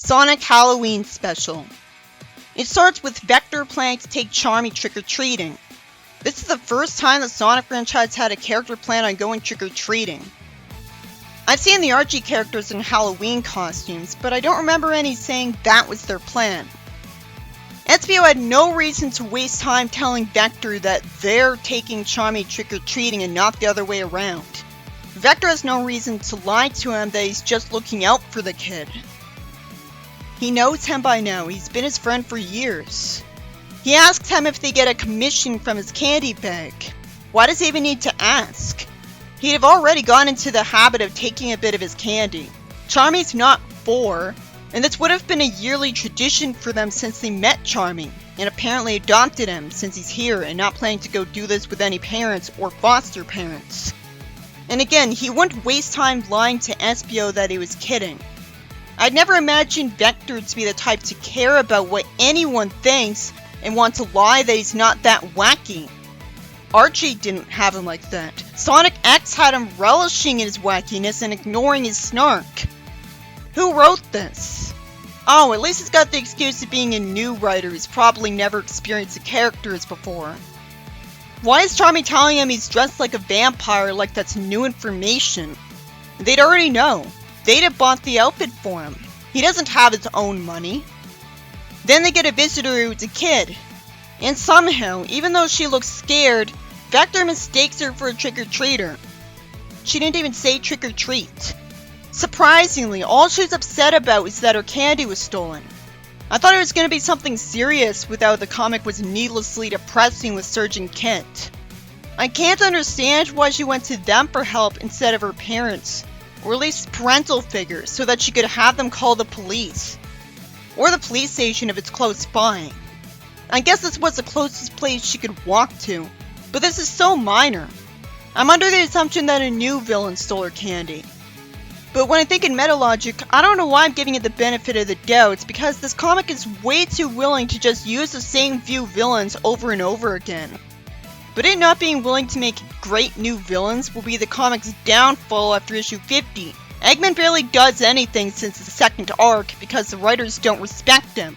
Sonic Halloween Special. It starts with Vector planning to take Charmy trick-or-treating. This is the first time the Sonic franchise had a character plan on going trick-or-treating. I've seen the Archie characters in Halloween costumes, but I don't remember any saying that was their plan. SBO had no reason to waste time telling Vector that they're taking Charmy trick-or-treating and not the other way around. Vector has no reason to lie to him that he's just looking out for the kid. He knows him by now, he's been his friend for years. He asks him if they get a commission from his candy bag. Why does he even need to ask? He'd have already gone into the habit of taking a bit of his candy. Charmy's not 4, and this would have been a yearly tradition for them since they met Charmy, and apparently adopted him since he's here and not planning to go do this with any parents or foster parents. And again, he wouldn't waste time lying to SBO that he was kidding. I'd never imagined Vector to be the type to care about what anyone thinks and want to lie that he's not that wacky. Archie didn't have him like that. Sonic X had him relishing in his wackiness and ignoring his snark. Who wrote this? Oh, at least he's got the excuse of being a new writer who's probably never experienced the characters before. Why is Charmy telling him he's dressed like a vampire like that's new information? They'd already know. They'd have bought the outfit for him. He doesn't have his own money. Then they get a visitor who's a kid. And somehow, even though she looks scared, Vector mistakes her for a trick-or-treater. She didn't even say trick-or-treat. Surprisingly, all she's upset about is that her candy was stolen. I thought it was going to be something serious with how the comic was needlessly depressing with Surgeon Kent. I can't understand why she went to them for help instead of her parents. Or at least parental figures, so that she could have them call the police. Or the police station if it's close by. I guess this was the closest place she could walk to, but this is so minor. I'm under the assumption that a new villain stole her candy. But when I think in meta logic, I don't know why I'm giving it the benefit of the doubt. It's because this comic is way too willing to just use the same few villains over and over again. But it not being willing to make great new villains will be the comic's downfall after issue 50. Eggman barely does anything since the second arc because the writers don't respect him,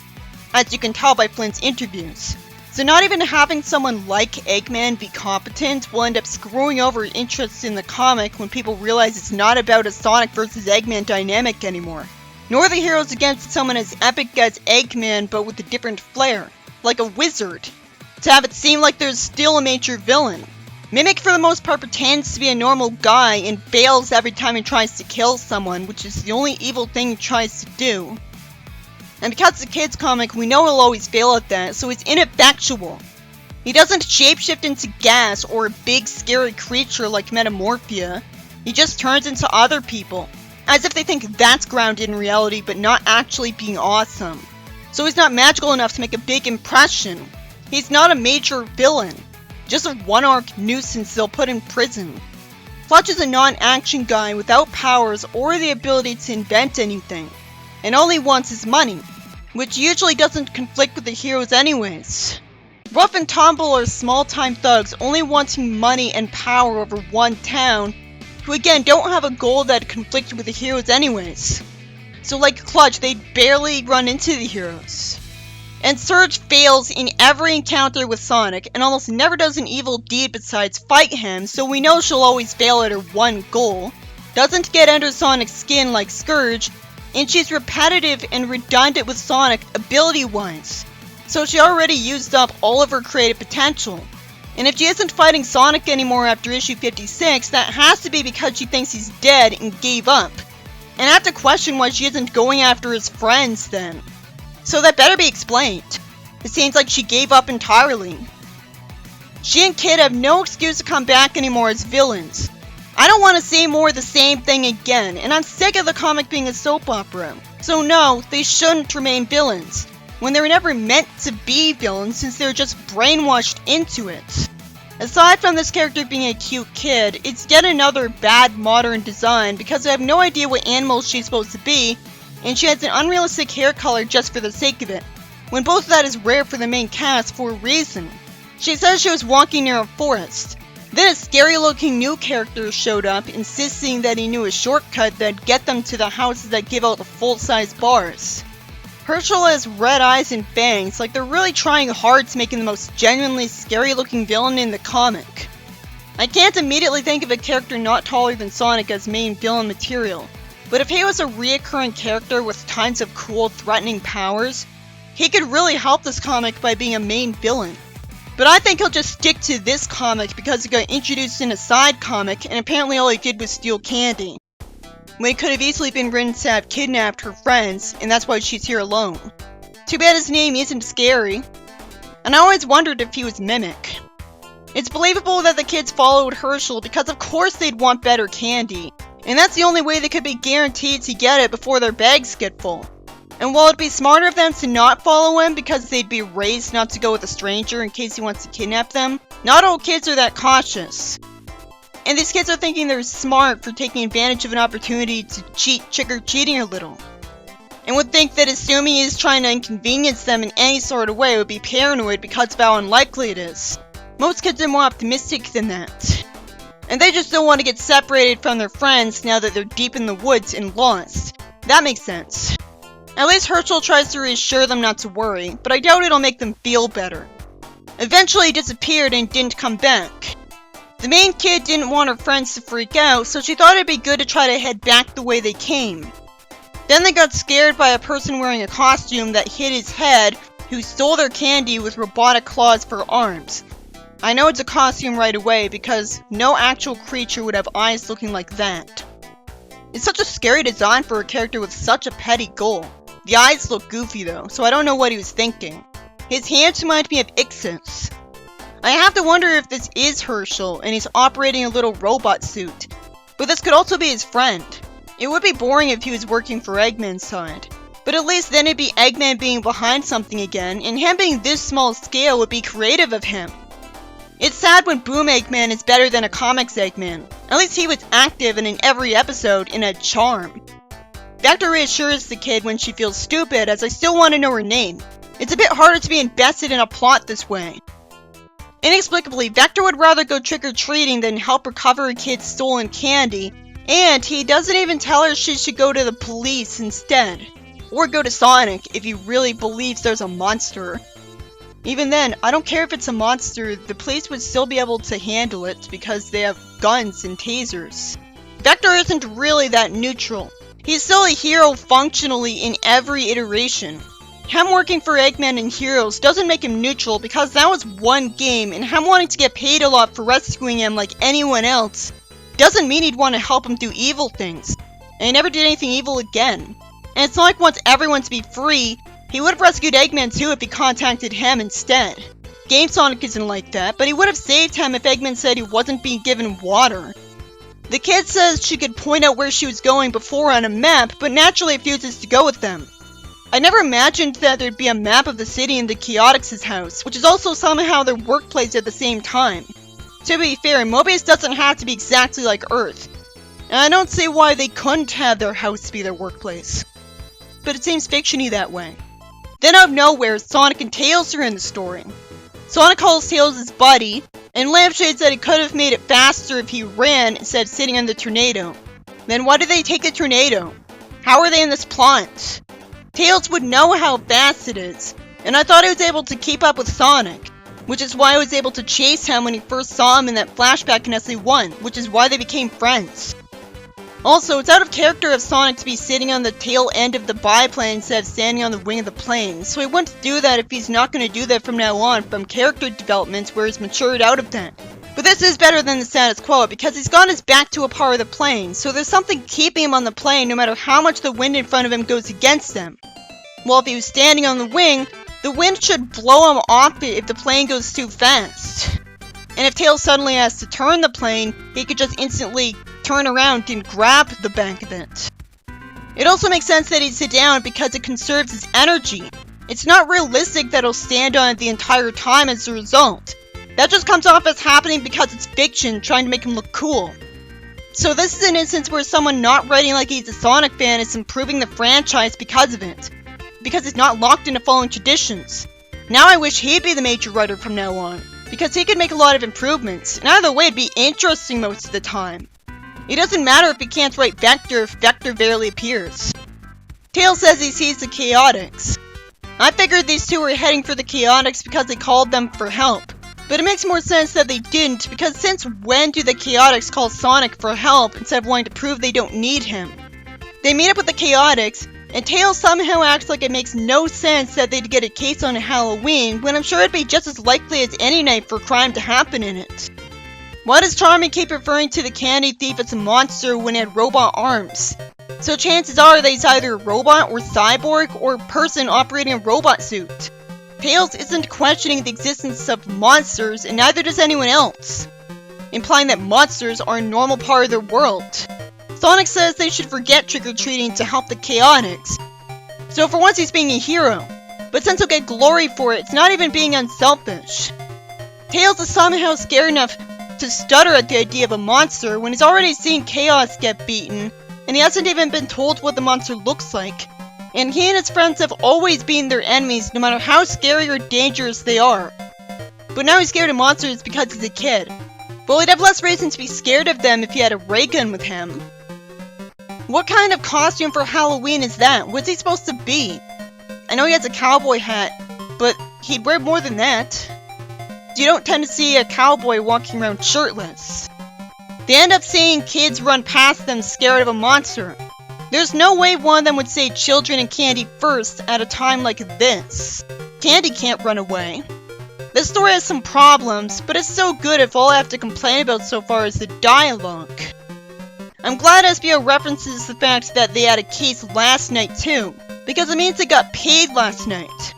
as you can tell by Flint's interviews. So not even having someone like Eggman be competent will end up screwing over interest in the comic when people realize it's not about a Sonic vs Eggman dynamic anymore. Nor the heroes against someone as epic as Eggman but with a different flair, like a wizard, to have it seem like there's still a major villain. Mimic for the most part pretends to be a normal guy and fails every time he tries to kill someone, which is the only evil thing he tries to do. And because it's a kid's comic, we know he'll always fail at that, so he's ineffectual. He doesn't shapeshift into gas or a big scary creature like Metamorphia. He just turns into other people, as if they think that's grounded in reality but not actually being awesome. So he's not magical enough to make a big impression. He's not a major villain, just a one-arc nuisance they'll put in prison. Clutch is a non-action guy without powers or the ability to invent anything, and only wants his money, which usually doesn't conflict with the heroes anyways. Ruff and Tumble are small-time thugs only wanting money and power over one town, who again don't have a goal that conflicts with the heroes anyways. So like Clutch, they barely run into the heroes. And Surge fails in every encounter with Sonic and almost never does an evil deed besides fight him, so we know she'll always fail at her one goal, doesn't get under Sonic's skin like Scourge, and she's repetitive and redundant with Sonic ability-wise, so she already used up all of her creative potential. And if she isn't fighting Sonic anymore after issue 56, that has to be because she thinks he's dead and gave up. And I have to question why she isn't going after his friends then. So that better be explained. It seems like she gave up entirely. She and Kid have no excuse to come back anymore as villains. I don't want to see more of the same thing again, and I'm sick of the comic being a soap opera. So no, they shouldn't remain villains, when they were never meant to be villains since they were just brainwashed into it. Aside from this character being a cute kid, it's yet another bad modern design because I have no idea what animal she's supposed to be, and she has an unrealistic hair color just for the sake of it, when both of that is rare for the main cast for a reason. She says she was walking near a forest. Then a scary looking new character showed up, insisting that he knew a shortcut that'd get them to the houses that give out the full-size bars. Herschel has red eyes and fangs, like they're really trying hard to make him the most genuinely scary looking villain in the comic. I can't immediately think of a character not taller than Sonic as main villain material, but if he was a reoccurring character with tons of cool, threatening powers, he could really help this comic by being a main villain. But I think he'll just stick to this comic because he got introduced in a side comic and apparently all he did was steal candy, when he could have easily been written to have kidnapped her friends, and that's why she's here alone. Too bad his name isn't scary. And I always wondered if he was Mimic. It's believable that the kids followed Herschel because of course they'd want better candy, and that's the only way they could be guaranteed to get it before their bags get full. And while it'd be smarter of them to not follow him because they'd be raised not to go with a stranger in case he wants to kidnap them, not all kids are that cautious. And these kids are thinking they're smart for taking advantage of an opportunity to cheat trick-or-treating a little. And would think that assuming he's trying to inconvenience them in any sort of way would be paranoid because of how unlikely it is. Most kids are more optimistic than that. And they just don't want to get separated from their friends now that they're deep in the woods and lost. That makes sense. At least Herschel tries to reassure them not to worry, but I doubt it'll make them feel better. Eventually he disappeared and didn't come back. The main kid didn't want her friends to freak out, so she thought it'd be good to try to head back the way they came. Then they got scared by a person wearing a costume that hit his head, who stole their candy with robotic claws for arms. I know it's a costume right away because no actual creature would have eyes looking like that. It's such a scary design for a character with such a petty goal. The eyes look goofy though, so I don't know what he was thinking. His hands remind me of Ixus. I have to wonder if this is Herschel and he's operating a little robot suit, but this could also be his friend. It would be boring if he was working for Eggman's side, but at least then it'd be Eggman being behind something again, and him being this small scale would be creative of him. It's sad when Boom Eggman is better than a comics Eggman. At least he was active and in every episode and had charm. Vector reassures the kid when she feels stupid, as I still want to know her name. It's a bit harder to be invested in a plot this way. Inexplicably, Vector would rather go trick-or-treating than help recover a kid's stolen candy, and he doesn't even tell her she should go to the police instead. Or go to Sonic if he really believes there's a monster. Even then, I don't care if it's a monster, the police would still be able to handle it because they have guns and tasers. Vector isn't really that neutral. He's still a hero functionally in every iteration. Him working for Eggman and Heroes doesn't make him neutral because that was one game, and him wanting to get paid a lot for rescuing him like anyone else doesn't mean he'd want to help him do evil things. And he never did anything evil again. And it's not like wants everyone to be free. He would have rescued Eggman too if he contacted him instead. Game Sonic isn't like that, but he would have saved him if Eggman said he wasn't being given water. The kid says she could point out where she was going before on a map, but naturally refuses to go with them. I never imagined that there'd be a map of the city in the Chaotix' house, which is also somehow their workplace at the same time. To be fair, Mobius doesn't have to be exactly like Earth, and I don't see why they couldn't have their house be their workplace. But it seems fiction-y that way. Then out of nowhere, Sonic and Tails are in the story. Sonic calls Tails his buddy, and Lampshade said he could have made it faster if he ran instead of sitting on the tornado. Then why did they take the tornado? How are they in this plot? Tails would know how fast it is, and I thought he was able to keep up with Sonic, which is why I was able to chase him when he first saw him in that flashback in SE1, which is why they became friends. Also, it's out of character of Sonic to be sitting on the tail end of the biplane instead of standing on the wing of the plane, so he wouldn't do that if he's not going to do that from now on from character development where he's matured out of that. But this is better than the status quo because he's got his back to a part of the plane, so there's something keeping him on the plane no matter how much the wind in front of him goes against him. Well, if he was standing on the wing, the wind should blow him off it if the plane goes too fast. And if Tails suddenly has to turn the plane, he could just instantly turn around and grab the back of it. It also makes sense that he'd sit down because it conserves his energy. It's not realistic that he'll stand on it the entire time as a result. That just comes off as happening because it's fiction trying to make him look cool. So this is an instance where someone not writing like he's a Sonic fan is improving the franchise because of it. Because he's not locked into following traditions. Now I wish he'd be the major writer from now on, because he could make a lot of improvements, and either way it'd be interesting most of the time. It doesn't matter if he can't write Vector if Vector barely appears. Tails says he sees the Chaotix. I figured these two were heading for the Chaotix because they called them for help. But it makes more sense that they didn't, because since when do the Chaotix call Sonic for help instead of wanting to prove they don't need him? They meet up with the Chaotix, and Tails somehow acts like it makes no sense that they'd get a case on Halloween, when I'm sure it'd be just as likely as any night for crime to happen in it. Why does Charmy keep referring to the candy thief as a monster when it had robot arms? So chances are that he's either a robot or cyborg or person operating a robot suit. Tails isn't questioning the existence of monsters, and neither does anyone else, implying that monsters are a normal part of their world. Sonic says they should forget trick-or-treating to help the Chaotix. So for once he's being a hero, but since he'll get glory for it, it's not even being unselfish. Tails is somehow scared enough to stutter at the idea of a monster when he's already seen Chaos get beaten, and he hasn't even been told what the monster looks like. And he and his friends have always been their enemies no matter how scary or dangerous they are. But now he's scared of monsters because he's a kid. Well, he'd have less reason to be scared of them if he had a ray gun with him. What kind of costume for Halloween is that? What's he supposed to be? I know he has a cowboy hat, but he'd wear more than that. You don't tend to see a cowboy walking around shirtless. They end up seeing kids run past them scared of a monster. There's no way one of them would say children and candy first at a time like this. Candy can't run away. This story has some problems, but it's so good if all I have to complain about so far is the dialogue. I'm glad SBO references the fact that they had a case last night too, because it means they got paid last night.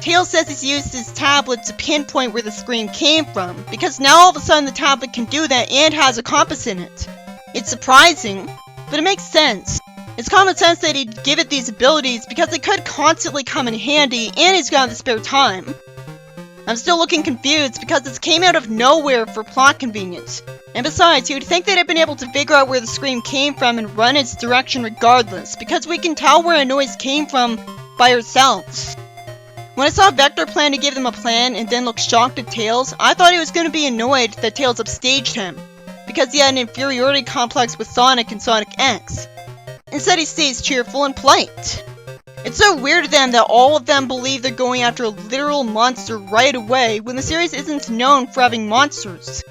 Tails says he's used his tablet to pinpoint where the scream came from, because now all of a sudden the tablet can do that and has a compass in it. It's surprising, but it makes sense. It's common sense that he'd give it these abilities because they could constantly come in handy and he's got the spare time. I'm still looking confused because this came out of nowhere for plot convenience. And besides, you'd think they'd have been able to figure out where the scream came from and run its direction regardless, because we can tell where a noise came from by ourselves. When I saw Vector plan to give them a plan and then look shocked at Tails, I thought he was going to be annoyed that Tails upstaged him, because he had an inferiority complex with Sonic and Sonic X. Instead, he stays cheerful and polite. It's so weird to them that all of them believe they're going after a literal monster right away when the series isn't known for having monsters.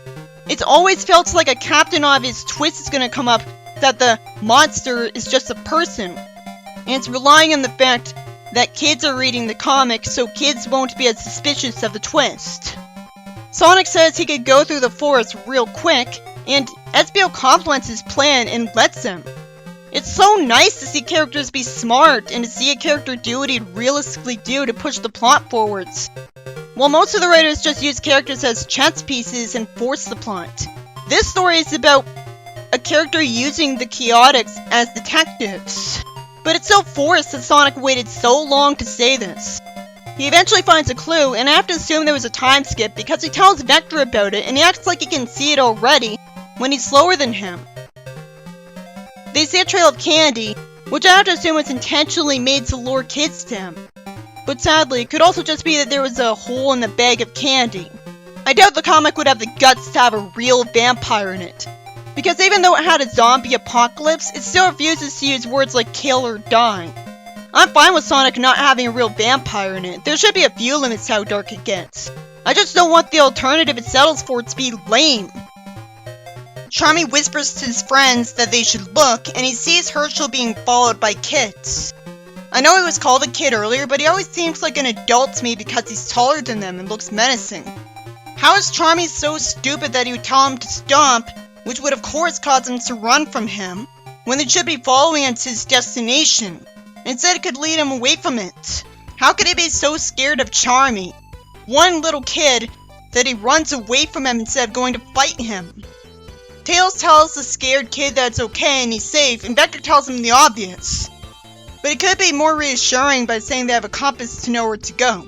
It's always felt like a Captain Obvious twist is going to come up that the monster is just a person, and it's relying on the fact that kids are reading the comic so kids won't be as suspicious of the twist. Sonic says he could go through the forest real quick, and SBO compliments his plan and lets him. It's so nice to see characters be smart and to see a character do what he'd realistically do to push the plot forwards. While most of the writers just use characters as chess pieces and force the plot, this story is about a character using the Chaotix as detectives. But it's so forced that Sonic waited so long to say this. He eventually finds a clue, and I have to assume there was a time skip because he tells Vector about it and he acts like he can see it already when he's slower than him. They see a trail of candy, which I have to assume was intentionally made to lure kids to him. But sadly, it could also just be that there was a hole in the bag of candy. I doubt the comic would have the guts to have a real vampire in it, because even though it had a zombie apocalypse, it still refuses to use words like kill or die. I'm fine with Sonic not having a real vampire in it. There should be a few limits to how dark it gets. I just don't want the alternative it settles for to be lame. Charmy whispers to his friends that they should look, and he sees Herschel being followed by kids. I know he was called a kid earlier, but he always seems like an adult to me because he's taller than them and looks menacing. How is Charmy so stupid that he would tell him to stop, which would of course cause him to run from him, when they should be following him to his destination? Instead, it could lead him away from it. How could he be so scared of Charmy, one little kid, that he runs away from him instead of going to fight him? Tails tells the scared kid that it's okay and he's safe, and Vector tells him the obvious. But it could be more reassuring by saying they have a compass to know where to go.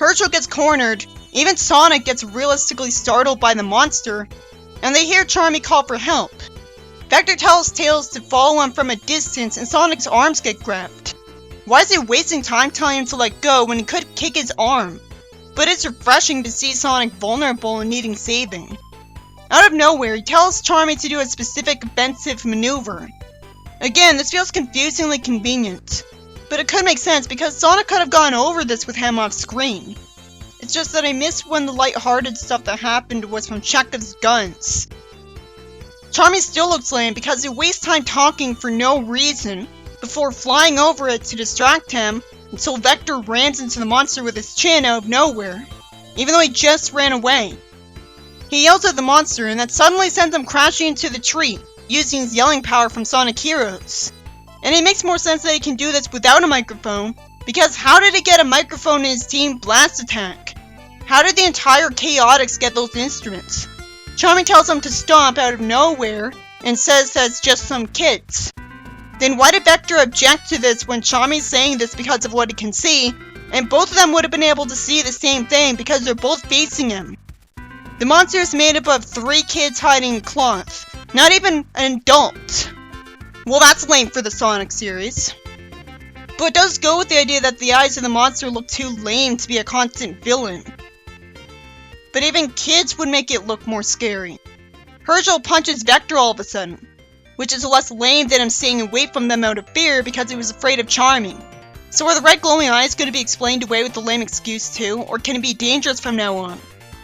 Herschel gets cornered, even Sonic gets realistically startled by the monster, and they hear Charmy call for help. Vector tells Tails to follow him from a distance and Sonic's arms get grabbed. Why is he wasting time telling him to let go when he could kick his arm? But it's refreshing to see Sonic vulnerable and needing saving. Out of nowhere, he tells Charmy to do a specific offensive maneuver. Again, this feels confusingly convenient. But it could make sense because Sonic could have gone over this with him off screen. It's just that I missed when the lighthearted stuff that happened was from Chekhov's guns. Charmy still looks lame because he wastes time talking for no reason before flying over it to distract him until Vector rams into the monster with his chin out of nowhere, even though he just ran away. He yells at the monster and that suddenly sends him crashing into the tree, using his yelling power from Sonic Heroes. And it makes more sense that he can do this without a microphone, because how did he get a microphone in his Team Blast attack? How did the entire Chaotix get those instruments? Charmy tells him to stop out of nowhere and says that it's just some kids. Then why did Vector object to this when Charmy's saying this because of what he can see, and both of them would have been able to see the same thing because they're both facing him? The monster is made up of 3 kids hiding in cloth, not even an adult. Well, that's lame for the Sonic series. But it does go with the idea that the eyes of the monster look too lame to be a constant villain. But even kids would make it look more scary. Herschel punches Vector all of a sudden, which is less lame than him staying away from them out of fear because he was afraid of Charmy. So are the red glowing eyes going to be explained away with the lame excuse too, or can it be dangerous from now on?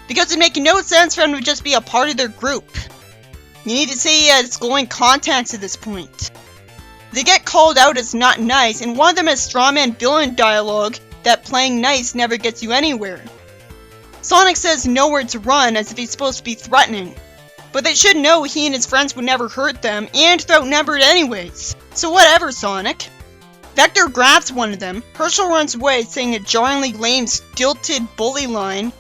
Because it makes no sense for him to just be a part of their group. You need to say he has glowing contacts at this point. They get called out as not nice, and one of them has strawman villain dialogue that playing nice never gets you anywhere. Sonic says nowhere to run as if he's supposed to be threatening. But they should know he and his friends would never hurt them, and they're outnumbered anyways. So whatever, Sonic. Vector grabs one of them, Herschel runs away saying a jarringly lame stilted bully line,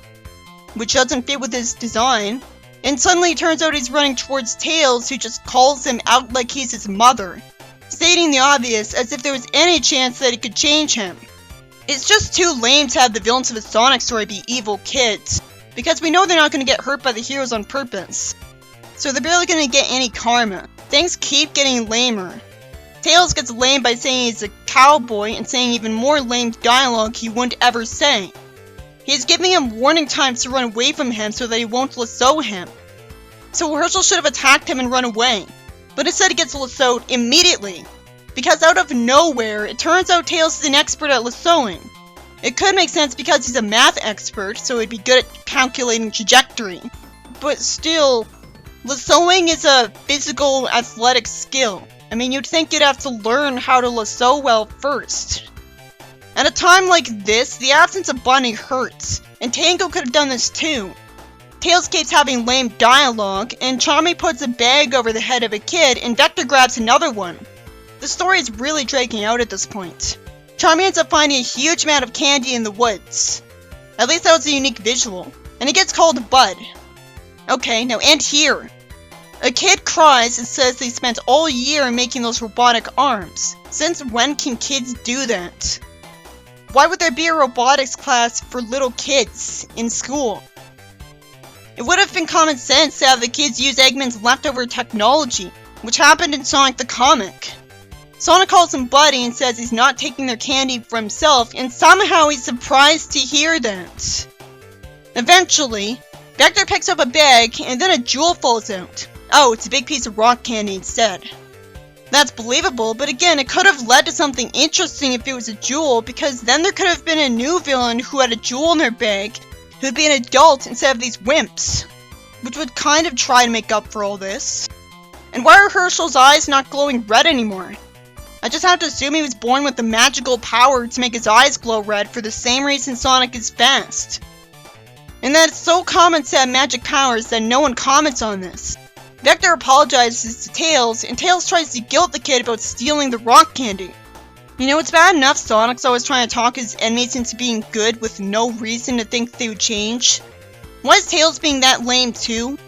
which doesn't fit with his design, and suddenly it turns out he's running towards Tails, who just calls him out like he's his mother, stating the obvious as if there was any chance that he could change him. It's just too lame to have the villains of a Sonic story be evil kids, because we know they're not going to get hurt by the heroes on purpose. So they're barely going to get any karma. Things keep getting lamer. Tails gets lame by saying he's a cowboy and saying even more lame dialogue he wouldn't ever say. He's giving him warning times to run away from him so that he won't lasso him. So Herschel should have attacked him and run away. But instead he gets lassoed immediately. Because out of nowhere, it turns out Tails is an expert at lassoing. It could make sense because he's a math expert, so he'd be good at calculating trajectory. But still, lassoing is a physical athletic skill. I mean, you'd think you'd have to learn how to lasso well first. At a time like this, the absence of Bunny hurts, and Tango could have done this too. Tails keeps having lame dialogue, and Charmy puts a bag over the head of a kid, and Vector grabs another one. The story is really dragging out at this point. Charmy ends up finding a huge amount of candy in the woods. At least that was a unique visual. And he gets called Bud. Okay, now end here. A kid cries and says they spent all year making those robotic arms. Since when can kids do that? Why would there be a robotics class for little kids in school? It would have been common sense to have the kids use Eggman's leftover technology, which happened in Sonic the Comic. Sonic calls him Buddy and says he's not taking their candy for himself, and somehow he's surprised to hear that. Eventually, Vector picks up a bag, and then a jewel falls out. Oh, it's a big piece of rock candy instead. That's believable, but again, it could have led to something interesting if it was a jewel, because then there could have been a new villain who had a jewel in their bag, who'd be an adult instead of these wimps, which would kind of try to make up for all this. And why are Herschel's eyes not glowing red anymore? I just have to assume he was born with the magical power to make his eyes glow red for the same reason Sonic is fast. And that it's so common to have magic powers that no one comments on this. Vector apologizes to Tails, and Tails tries to guilt the kid about stealing the rock candy. You know, it's bad enough Sonic's always trying to talk his enemies into being good with no reason to think they would change. Why is Tails being that lame too?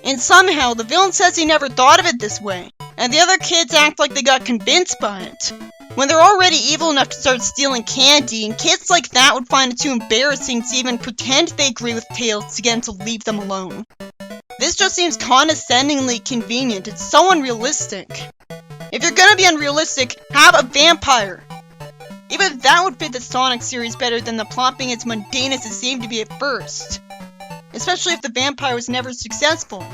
And somehow, the villain says he never thought of it this way, and the other kids act like they got convinced by it. When they're already evil enough to start stealing candy, and kids like that would find it too embarrassing to even pretend they agree with Tails to get him to leave them alone. This just seems condescendingly convenient. It's so unrealistic. If you're gonna be unrealistic, have a vampire. Even that would fit the Sonic series better than the plot being as mundane as it seemed to be at first. Especially if the vampire was never successful.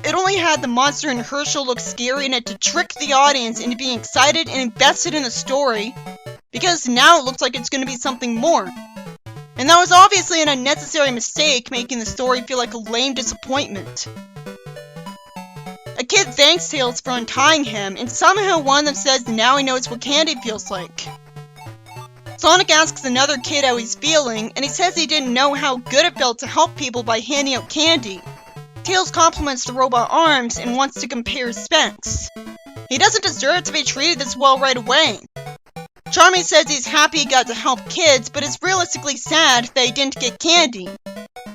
it only had the monster and Herschel look scary in it to trick the audience into being excited and invested in the story, because now it looks like it's going to be something more. And that was obviously an unnecessary mistake, making the story feel like a lame disappointment. A kid thanks Tails for untying him, and somehow one of them says now he knows what candy feels like. Sonic asks another kid how he's feeling, and he says he didn't know how good it felt to help people by handing out candy. Tails compliments the robot arms and wants to compare specs. He doesn't deserve to be treated this well right away. Charmy says he's happy he got to help kids, but is realistically sad that he didn't get candy.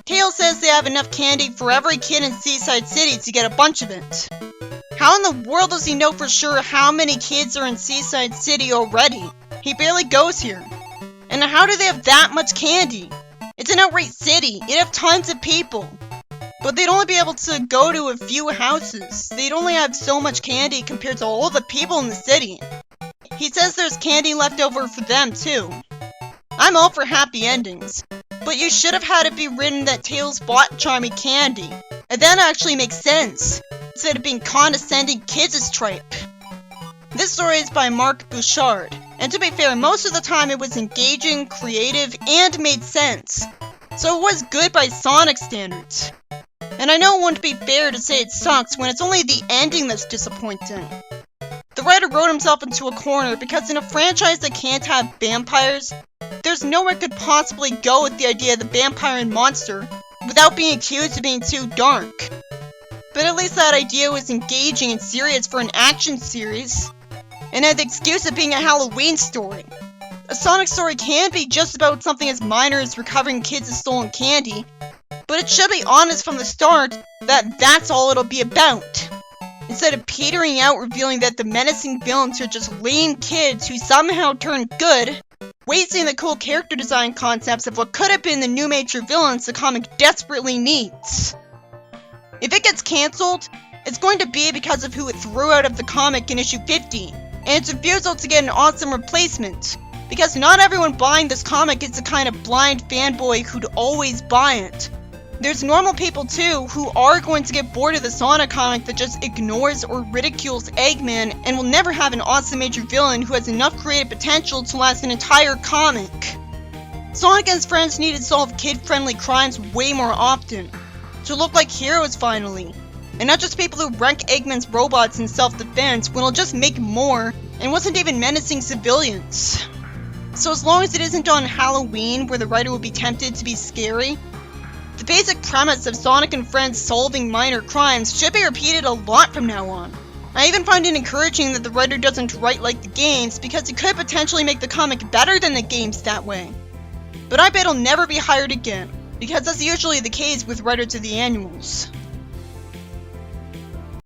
Tails says they have enough candy for every kid in Seaside City to get a bunch of it. How in the world does he know for sure how many kids are in Seaside City already? He barely goes here. And how do they have that much candy? It's an outright city, it'd have tons of people. But they'd only be able to go to a few houses. They'd only have so much candy compared to all the people in the city. He says there's candy left over for them too. I'm all for happy endings, but you should have had it be written that Tails bought Charmy candy, and that actually makes sense, instead of being condescending kids' tripe. This story is by Mark Bouchard, and to be fair, most of the time it was engaging, creative, and made sense, so it was good by Sonic standards. And I know it wouldn't be fair to say it sucks when it's only the ending that's disappointing. The writer wrote himself into a corner because in a franchise that can't have vampires, there's nowhere it could possibly go with the idea of the vampire and monster without being accused of being too dark. But at least that idea was engaging and serious for an action series, and had the excuse of being a Halloween story. A Sonic story can be just about something as minor as recovering kids' stolen candy, but it should be honest from the start that that's all it'll be about. Instead of petering out revealing that the menacing villains are just lame kids who somehow turn good, wasting the cool character design concepts of what could have been the new major villains the comic desperately needs. If it gets cancelled, it's going to be because of who it threw out of the comic in issue 50, and its refusal to get an awesome replacement, because not everyone buying this comic is the kind of blind fanboy who'd always buy it. There's normal people too who are going to get bored of the Sonic comic that just ignores or ridicules Eggman and will never have an awesome major villain who has enough creative potential to last an entire comic. Sonic and his friends need to solve kid-friendly crimes way more often, to look like heroes finally, and not just people who wreck Eggman's robots in self-defense when it'll just make more and wasn't even menacing civilians. So as long as it isn't on Halloween where the writer will be tempted to be scary, the basic premise of Sonic and friends solving minor crimes should be repeated a lot from now on. I even find it encouraging that the writer doesn't write like the games because it could potentially make the comic better than the games that way. But I bet he'll never be hired again, because that's usually the case with writers of the annuals.